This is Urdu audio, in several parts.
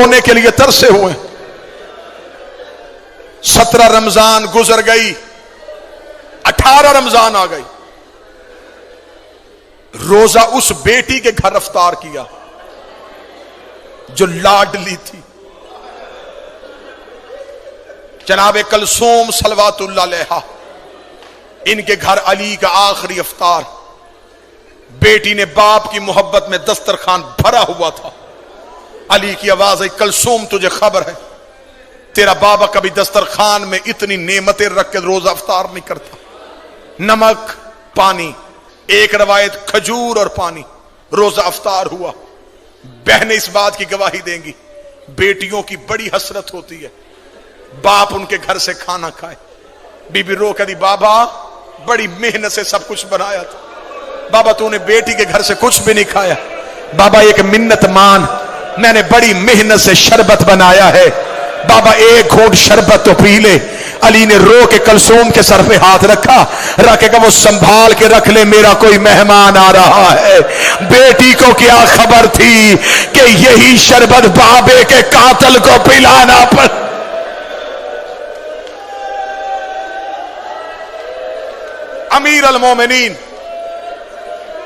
رونے کے لیے ترسے ہوئے. 17 رمضان گزر گئی، 18 رمضان آ گئی. روزہ اس بیٹی کے گھر افطار کیا جو لاڈلی تھی، جناب کلثوم صلوات اللہ علیہا. ان کے گھر علی کا آخری افطار. بیٹی نے باپ کی محبت میں دسترخوان بھرا ہوا تھا. علی کی آواز آئی، کلثوم تجھے خبر ہے تیرا بابا کبھی دسترخوان میں اتنی نعمتیں رکھ کے روزہ افطار نہیں کرتا. نمک، پانی، ایک روایت کھجور اور پانی. روزہ افطار ہوا. بہنیں اس بات کی گواہی دیں گی، بیٹیوں کی بڑی حسرت ہوتی ہے باپ ان کے گھر سے کھانا کھائے. بی بی رو کہتی بابا بڑی محنت سے سب کچھ بنایا تھا، بابا تو نے بیٹی کے گھر سے کچھ بھی نہیں کھایا. بابا ایک منت مان، میں نے بڑی محنت سے شربت بنایا ہے، بابا ایک گھونٹ شربت تو پی لے. علی نے رو کے کلثوم کے سر پہ ہاتھ رکھا، رکھے گا وہ سنبھال کے رکھ لے، میرا کوئی مہمان آ رہا ہے. بیٹی کو کیا خبر تھی کہ یہی شربت بابے کے قاتل کو پلانا پڑ. امیر المومنین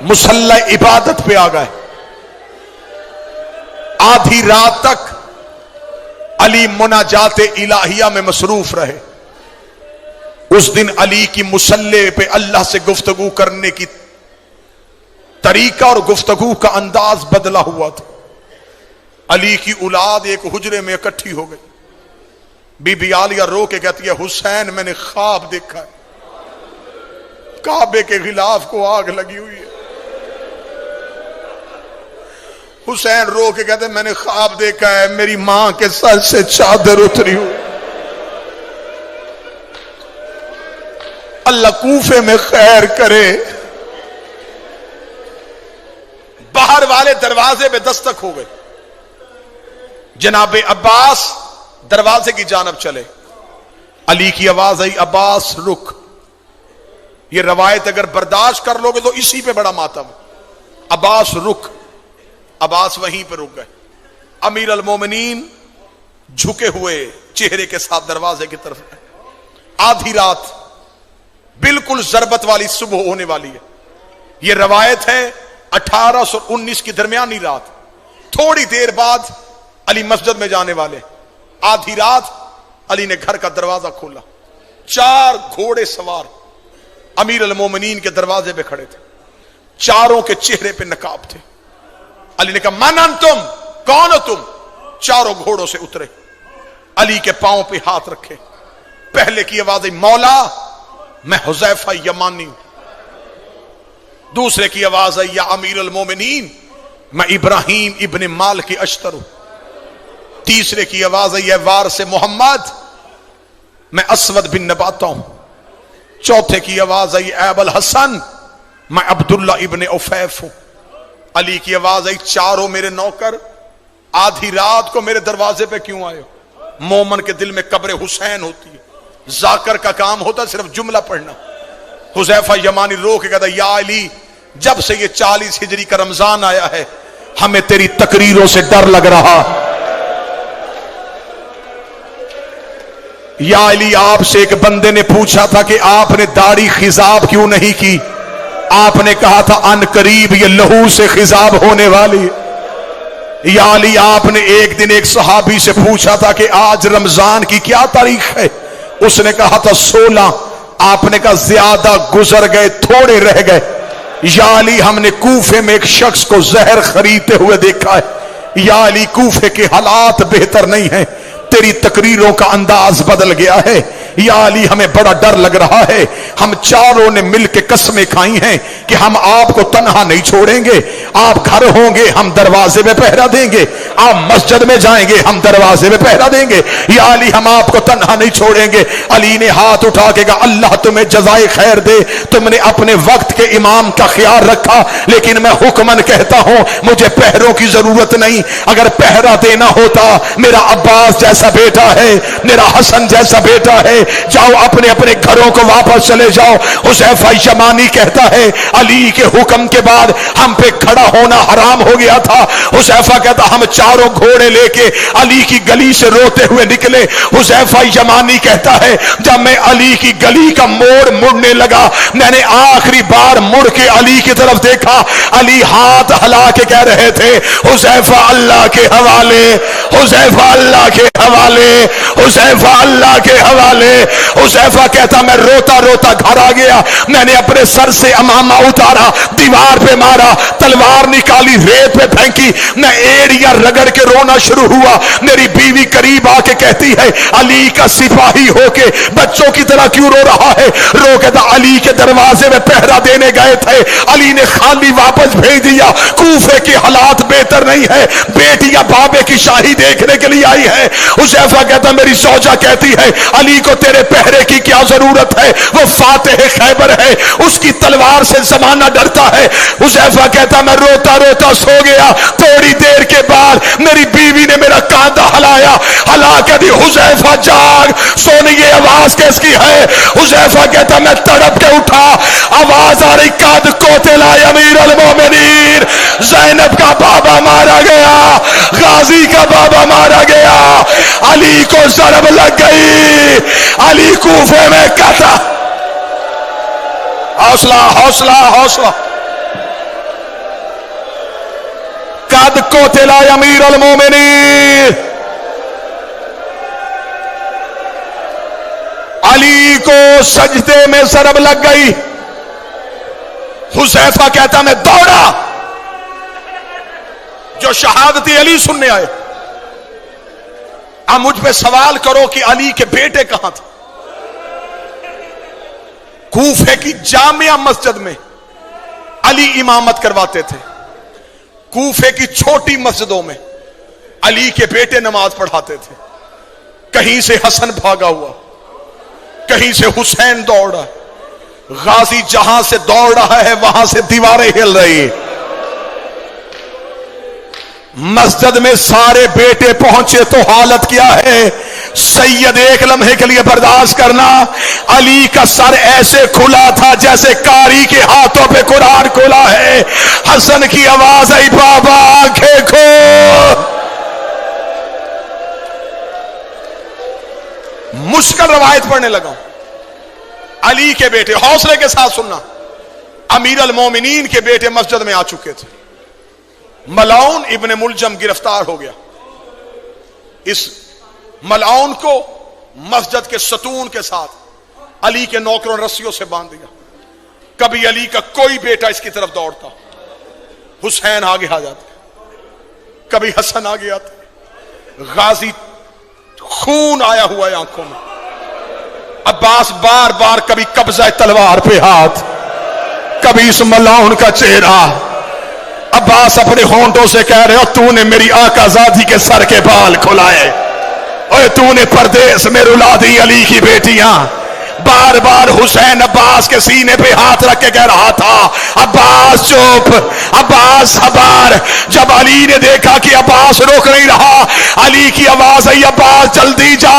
مصلی عبادت پہ آ گئے. آدھی رات تک علی مناجات الہیہ میں مصروف رہے. اس دن علی کی مصلی پہ اللہ سے گفتگو کرنے کی طریقہ اور گفتگو کا انداز بدلا ہوا تھا. علی کی اولاد ایک حجرے میں اکٹھی ہو گئی. بی بی عالیہ رو کے کہتی ہے حسین میں نے خواب دیکھا ہے، کعبے کے غلاف کو آگ لگی ہوئی ہے. حسین رو کے کہتے ہیں میں نے خواب دیکھا ہے میری ماں کے سر سے چادر اتری ہوئی. اللہ کوفے میں خیر کرے. باہر والے دروازے پہ دستک ہو گئے. جناب عباس دروازے کی جانب چلے. علی کی آواز آئی عباس رک. یہ روایت اگر برداشت کر لو گے تو اسی پہ بڑا ماتم. عباس رک. عباس وہیں پہ رک گئے. امیر المومنین جھکے ہوئے چہرے کے ساتھ دروازے کی طرف گئے. آدھی رات بالکل ضربت والی صبح ہونے والی ہے. یہ روایت ہے 1819 کی درمیانی رات. تھوڑی دیر بعد علی مسجد میں جانے والے. آدھی رات علی نے گھر کا دروازہ کھولا. 4 گھوڑے سوار امیر المومنین کے دروازے پہ کھڑے تھے. چاروں کے چہرے پہ نقاب تھے. علی نے کہا من انتم، کون ہو تم؟ چاروں گھوڑوں سے اترے. علی کے پاؤں پہ ہاتھ رکھے. پہلے کی آواز ہے مولا میں حذیفہ یمانی ہوں. دوسرے کی آواز ہے یا امیر المومنین میں ابراہیم ابن مالک اشتر ہوں. تیسرے کی آواز ہے یا وارث محمد میں اسود بن نباتہ ہوں. چوتھے کی آواز ہے یا ابو الحسن میں عبداللہ ابن عفیف ہوں. علی کی آواز آئی چاروں میرے نوکر آدھی رات کو میرے دروازے پہ کیوں آئے ہو؟ مومن کے دل میں قبر حسین ہوتی ہے. ذاکر کا کام ہوتا ہے صرف جملہ پڑھنا. حذیفہ یمانی رو کے کہتا یا علی جب سے یہ 40 ہجری کا رمضان آیا ہے ہمیں تیری تقریروں سے ڈر لگ رہا. یا علی آپ سے ایک بندے نے پوچھا تھا کہ آپ نے داڑھی خضاب کیوں نہیں کی؟ آپ نے کہا تھا ان قریب یہ لہو سے خضاب ہونے والی. یا علی آپ نے ایک دن ایک صحابی سے پوچھا تھا کہ آج رمضان کی کیا تاریخ ہے؟ اس نے کہا تھا 16. آپ نے کہا زیادہ گزر گئے تھوڑے رہ گئے. یا علی ہم نے کوفے میں ایک شخص کو زہر خریدتے ہوئے دیکھا ہے. یا علی کوفے کے حالات بہتر نہیں ہیں، تیری تقریروں کا انداز بدل گیا ہے. یا علی ہمیں بڑا ڈر لگ رہا ہے. ہم چاروں نے مل کے قسمیں کھائی ہیں کہ ہم آپ کو تنہا نہیں چھوڑیں گے. آپ گھر ہوں گے ہم دروازے میں پہرا دیں گے، آپ مسجد میں جائیں گے ہم دروازے میں پہرا دیں گے. یا علی ہم آپ کو تنہا نہیں چھوڑیں گے. علی نے ہاتھ اٹھا کے کہا اللہ تمہیں جزائے خیر دے، تم نے اپنے وقت کے امام کا خیال رکھا، لیکن میں حکمن کہتا ہوں مجھے پہروں کی ضرورت نہیں. اگر پہرا دینا ہوتا میرا عباس جیسا بیٹا ہے، میرا حسن جیسا بیٹا ہے، ہے جاؤ اپنے اپنے گھروں کو واپس چلے جاؤ۔ حذیفہ یمانی کہتا ہے علی کے حکم کے بعد ہم پہ کھڑا ہونا حرام ہو گیا تھا۔ حذیفہ کہتا ہم چاروں گھوڑے لے کے علی کی گلی سے روتے ہوئے نکلے۔ حذیفہ یمانی کہتا ہے جب میں علی کی گلی کا موڑ مڑنے لگا میں نے آخری بار مڑ کے علی کی طرف دیکھا، علی ہاتھ ہلا کے کہہ رہے تھے حذیفہ اللہ کے حوالے، حذیفہ اللہ کے حوالے، حذیفہ اللہ کے حوالے۔ حذیفہ کہتا میں روتا روتا گھر آ گیا، میں نے اپنے سر سے امامہ اتارا، دیوار پہ مارا، تلوار نکالی، ریت پہ پھینکی، میں ایڑیاں رگڑ کے رونا شروع ہوا۔ میری بیوی قریب آ کے کہتی ہے علی کا سپاہی ہو کے بچوں کی طرح کیوں رو رہا ہے؟ رو کے تو علی کے دروازے میں پہرا دینے گئے تھے، علی نے خالی واپس بھیج دیا۔ کوفے کے حالات بہتر نہیں ہے، بیٹیاں بابے کی شاہی دیکھنے کے لیے آئی ہے۔ حذیفہ کہتا میری زوجہ کہتی ہے علی کو تیرے پہرے کی کیا ضرورت ہے، وہ فاتح خیبر ہے، اس کی تلوار سے زمانہ ڈرتا ہے۔ حذیفہ کہتا میں روتا روتا سو گیا، تھوڑی دیر کے بعد میری بیوی نے میرا کاندھا ہلایا، ہلا کے دی حذیفہ جاگ، سونی یہ آواز کس کی ہے؟ حذیفہ کہتا میں تڑپ کے اٹھا، آواز آ رہی قد قتل امیر المومنین، زینب کا بابا مارا گیا، غازی کا بابا مارا گیا، علی کو ضرب لگ گئی، علی کوفے میں قتل۔ حوصلہ حوصلہ حوصلہ۔ قد قتل امیر المومنین، علی کو سجدے میں ضرب لگ گئی۔ حذیفہ کہتا میں دوڑا، جو شہادت علی سننے آئے۔ اب مجھ پہ سوال کرو کہ علی کے بیٹے کہاں تھے؟ کوفے کی جامعہ مسجد میں علی امامت کرواتے تھے، کوفے کی چھوٹی مسجدوں میں علی کے بیٹے نماز پڑھاتے تھے۔ کہیں سے حسن بھاگا ہوا، کہیں سے حسین دوڑا، غازی جہاں سے دوڑ رہا ہے وہاں سے دیواریں ہل رہی۔ مسجد میں سارے بیٹے پہنچے تو حالت کیا ہے؟ سید ایک لمحے کے لیے برداشت کرنا، علی کا سر ایسے کھلا تھا جیسے کاری کے ہاتھوں پہ قرآن کھلا ہے۔ حسن کی آواز آئی بابا آنکھیں کھول۔ مشکل روایت پڑھنے لگا۔ علی کے بیٹے، حوصلے کے ساتھ سننا، امیر المومنین کے بیٹے مسجد میں آ چکے تھے۔ ملعون ابن ملجم گرفتار ہو گیا۔ اس ملعون کو مسجد کے ستون کے ساتھ علی کے نوکروں نے رسیوں سے باندھ دیا۔ کبھی علی کا کوئی بیٹا اس کی طرف دوڑتا، حسین آگے آ جاتے، کبھی حسن آگے آتے، غازی خون آیا ہوا ہے آنکھوں میں، عباس بار بار کبھی قبضہ تلوار پہ ہاتھ، کبھی اس ملعون کا چہرہ۔ عباس اپنے ہونٹوں سے کہہ رہے ہو تو نے میری آقا زادی کے سر کے بال کھلائے، اور تو نے پردیس میں رلا دی علی کی بیٹیاں۔ بار بار حسین عباس کے سینے پہ ہاتھ رکھ کے کہہ رہا تھا عباس چپ، عباس صبر۔ جب علی نے دیکھا کہ عباس روک نہیں رہا، علی کی آواز آئی عباس جلدی جا،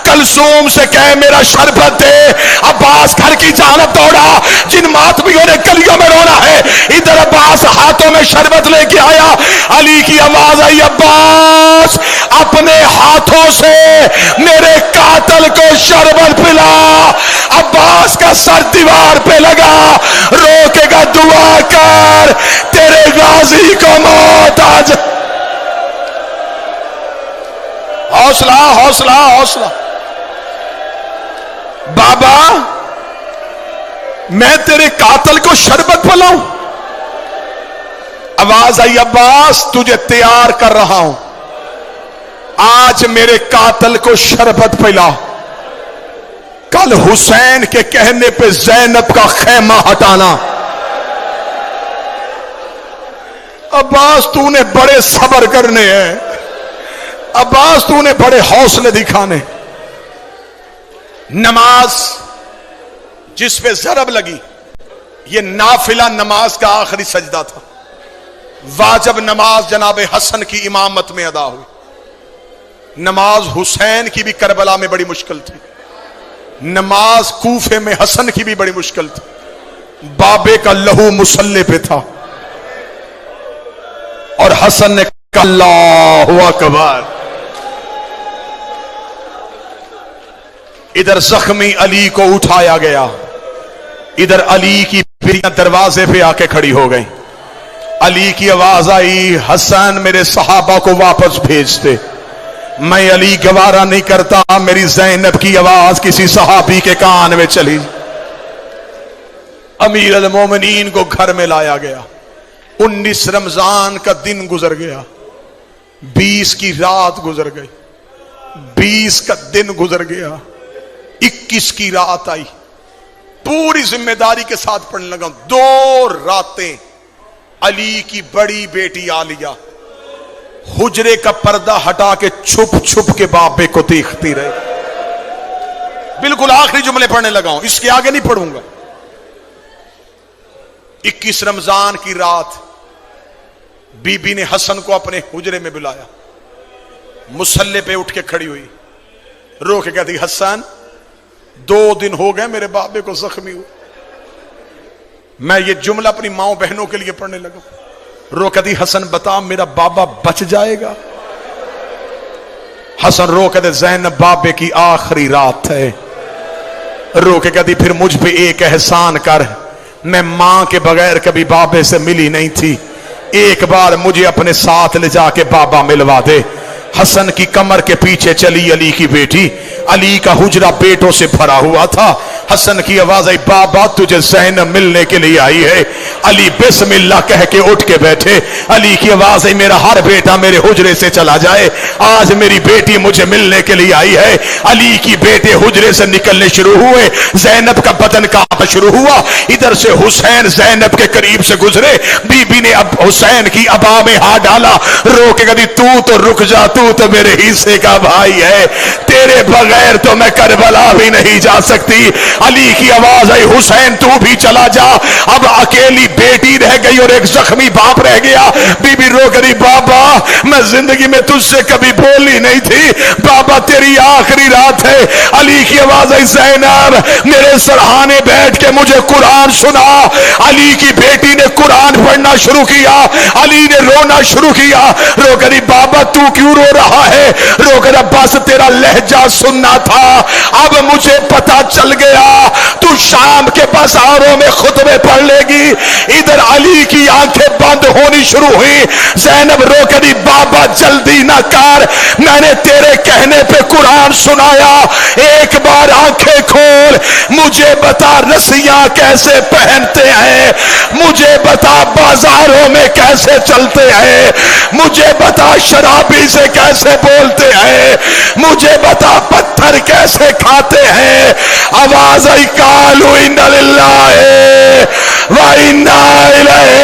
کلثوم سے کہہ میرا شربت دے۔ عباس گھر کی جانب دوڑا، جن ماتمیوں نے گلیوں میں رونا ہے، ادھر عباس ہاتھوں میں شربت لے کے آیا۔ علی کی آواز آئی عباس اپنے ہاتھوں سے میرے قاتل کو شربت پلا۔ عباس کا سر دیوار پہ لگا، روکے گا دعا کر تیرے غازی کو موت آج۔ حوصلہ حوصلہ حوصلہ۔ بابا میں تیرے قاتل کو شربت پلاؤں؟ آواز آئی عباس تجھے تیار کر رہا ہوں، آج میرے قاتل کو شربت پلا، کل حسین کے کہنے پہ زینب کا خیمہ ہٹانا۔ عباس تو نے بڑے صبر کرنے ہیں، عباس تو نے بڑے حوصلے دکھانے۔ نماز جس پہ ضرب لگی یہ نافلہ نماز کا آخری سجدہ تھا، واجب نماز جناب حسن کی امامت میں ادا ہوئی۔ نماز حسین کی بھی کربلا میں بڑی مشکل تھی، نماز کوفے میں حسن کی بھی بڑی مشکل تھی، بابے کا لہو مسلح پہ تھا اور حسن نے کہا اللہ اکبر. ادھر زخمی علی کو اٹھایا گیا، ادھر علی کی بیٹیاں دروازے پہ آ کے کھڑی ہو گئی. علی کی آواز آئی حسن میرے صحابہ کو واپس بھیج دے. میں علی گوارا نہیں کرتا میری زینب کی آواز کسی صحابی کے کان میں چلی. امیر المومنین کو گھر میں لایا گیا. 19 رمضان کا دن گزر گیا، 20 کی رات گزر گئی، 20 کا دن گزر گیا، 21 کی رات آئی. پوری ذمہ داری کے ساتھ پڑھنے لگا. 2 راتیں علی کی بڑی بیٹی عالیہ حجرے کا پردہ ہٹا کے چھپ چھپ کے بابے کو دیکھتی رہے. بالکل آخری جملے پڑھنے لگا ہوں، اس کے آگے نہیں پڑھوں گا. 21 رمضان کی رات بی بی نے حسن کو اپنے حجرے میں بلایا. مصلے پہ اٹھ کے کھڑی ہوئی، رو کے کہتی حسن 2 دن ہو گئے میرے بابے کو زخمی ہوئے. میں یہ جملہ اپنی ماؤں بہنوں کے لیے پڑھنے لگا. رو کہتی حسن بتا میرا بابا بچ جائے گا. حسن رو کہتے زینب بابے کی آخری رات ہے. رو کے کہتی پھر مجھ پہ ایک احسان کر، میں ماں کے بغیر کبھی بابے سے ملی نہیں تھی، ایک بار مجھے اپنے ساتھ لے جا کے بابا ملوا دے. حسن کی کمر کے پیچھے چلی علی کی بیٹی. علی کا حجرہ بیٹوں سے بھرا ہوا تھا. حسن کی آواز آئی بابا تجھے زینب ملنے کے لیے آئی ہے. علی بسم اللہ کہہ کے اٹھ کے بیٹھے. علی کی آواز آئی میرا ہر بیٹا میرے حجرے سے چلا جائے، آج میری بیٹی مجھے ملنے کے لیے آئی ہے. علی کی بیٹے حجرے سے نکلنے شروع ہوئے، زینب کا بدن کانپنا شروع ہوا. ادھر سے حسین زینب کے قریب سے گزرے. بی بی نے اب حسین کی ابا میں ہاتھ ڈالا، رو کے کہتی تو رک جا، تو میرے حصے کا بھائی ہے، تیرے بغیر تو میں کربلا بھی نہیں جا سکتی. علی کی آواز آئی حسین تو بھی چلا جا. اب اکیلی بیٹی رہ گئی اور ایک زخمی باپ رہ گیا. بی بی رو کری بابا میں زندگی میں تجھ سے کبھی بولی نہیں تھی، بابا تیری آخری رات ہے. علی کی آواز آئی زینب میرے سرہانے بیٹھ کے مجھے قرآن سنا. علی کی بیٹی نے قرآن پڑھنا شروع کیا. علی نے رونا شروع کیا. رو کری بابا تو کیوں رو رہا ہے؟ رو کر بس تیرا لہجہ سننا تھا، اب مجھے پتا چل گیا تو شام کے بازاروں میں خطبے پڑھ لے گی. ادھر علی کی آنکھیں بند ہونی شروع ہوئی. زینب رو کری بابا جلدی نہ کر، میں نے تیرے کہنے پہ قرآن سنایا، ایک بار آنکھیں کھول، مجھے بتا رسیاں کیسے پہنتے ہیں، مجھے بتا بازاروں میں کیسے چلتے ہیں، مجھے بتا شرابی سے کیسے بولتے ہیں، مجھے بتا پتھر کیسے کھاتے ہیں. آواز آئی قالوا انا للہ و انا الیہ